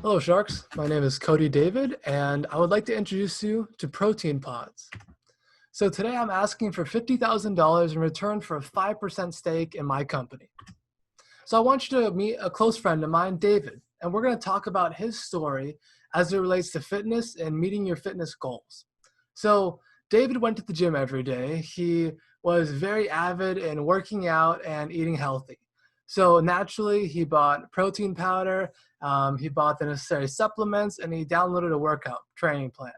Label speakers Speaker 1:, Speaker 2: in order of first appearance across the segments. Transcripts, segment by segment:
Speaker 1: Hello, Sharks. My name is Cody David, and I would like to introduce you to protein pods. So today I'm asking for $50,000 in return for a 5% stake in my company. So I want you to meet a close friend of mine, David, and we're going to talk about his story as it relates to fitness and meeting your fitness goals. So David went to the gym every day. He was very avid in working out and eating healthy. So naturally, he bought protein powder, he bought the necessary supplements, and he downloaded a workout training plan.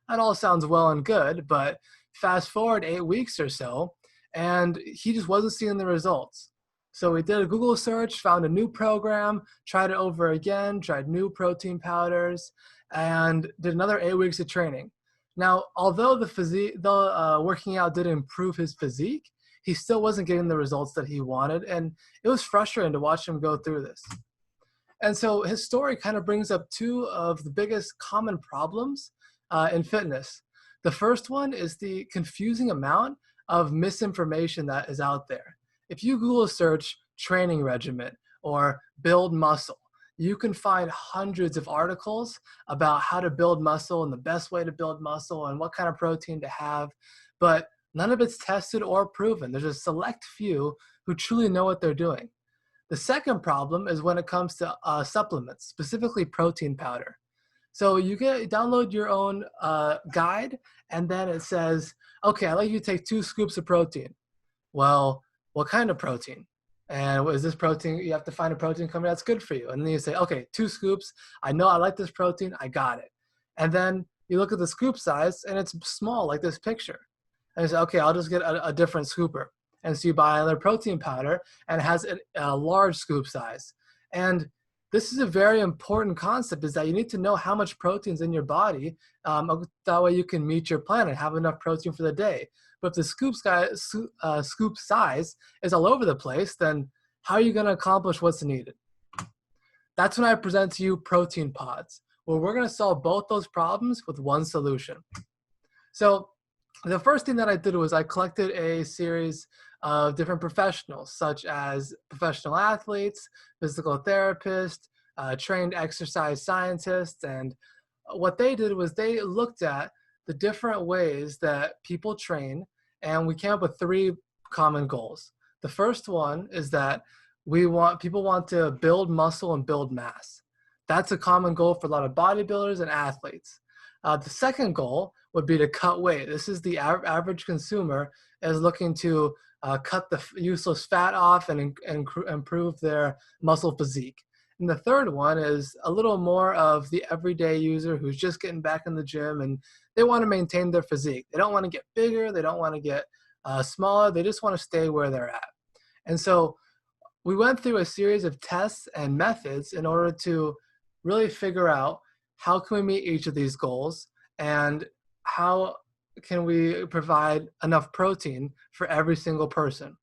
Speaker 1: That all sounds well and good, but fast forward 8 weeks or so, and he just wasn't seeing the results. So we did a Google search, found a new program, tried it over again, tried new protein powders, and did another 8 weeks of training. Now, although the working out did improve his physique, he still wasn't getting the results that he wanted, and it was frustrating to watch him go through this. And so his story kind of brings up two of the biggest common problems in fitness. The first one is the confusing amount of misinformation that is out there. If you Google search training regimen or build muscle, you can find hundreds of articles about how to build muscle and the best way to build muscle and what kind of protein to have, but none of it's tested or proven. There's a select few who truly know what they're doing. The second problem is when it comes to supplements, specifically protein powder. So you download your own guide, and then it says, okay, I'd like you to take 2 scoops of protein. Well, what kind of protein? And is this protein, you have to find a protein company that's good for you. And then you say, okay, 2 scoops. I know I like this protein. I got it. And then you look at the scoop size, and it's small, like this picture. And you say, okay, I'll just get a different scooper. And so you buy another protein powder, and it has a large scoop size. And this is a very important concept, is that you need to know how much protein's in your body. That way you can meet your plan and have enough protein for the day. But if the scoop size is all over the place, then how are you going to accomplish what's needed? That's when I present to you protein pods, where we're going to solve both those problems with one solution. So the first thing that I did was I collected a series of different professionals, such as professional athletes, physical therapists, trained exercise scientists. And what they did was they looked at the different ways that people train, and we came up with 3 common goals. The first one is that people want to build muscle and build mass. That's a common goal for a lot of bodybuilders and athletes. The second goal would be to cut weight. This is the average consumer is looking to cut the useless fat off and improve their muscle physique. And the third one is a little more of the everyday user who's just getting back in the gym and they want to maintain their physique. They don't want to get bigger. They don't want to get smaller. They just want to stay where they're at. And so we went through a series of tests and methods in order to really figure out how can we meet each of these goals and how can we provide enough protein for every single person.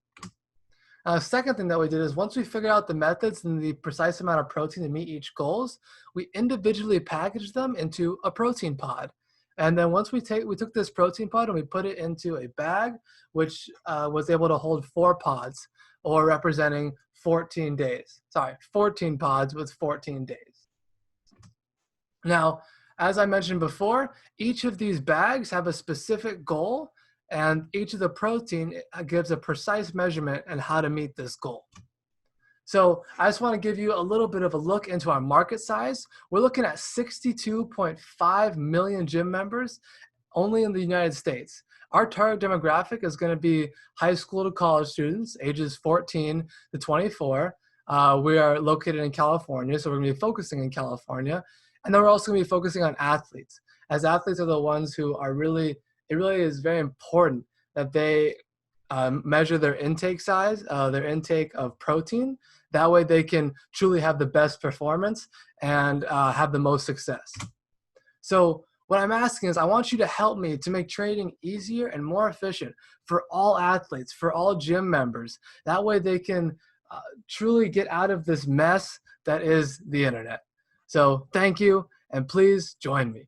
Speaker 1: Second thing that we did is once we figured out the methods and the precise amount of protein to meet each goals, we individually packaged them into a protein pod. And then once we took this protein pod and we put it into a bag, which was able to hold 4 pods, or representing 14 days. Sorry, 14 pods with 14 days. Now, as I mentioned before, each of these bags have a specific goal, and each of the protein gives a precise measurement on how to meet this goal. So I just want to give you a little bit of a look into our market size. We're looking at 62.5 million gym members only in the United States. Our target demographic is going to be high school to college students, ages 14 to 24. We are located in California, so we're going to be focusing in California. And then we're also going to be focusing on athletes, as athletes are the ones who are it really is very important that they measure their intake size, their intake of protein. That way they can truly have the best performance and have the most success. So what I'm asking is I want you to help me to make training easier and more efficient for all athletes, for all gym members. That way they can truly get out of this mess that is the internet. So thank you, and please join me.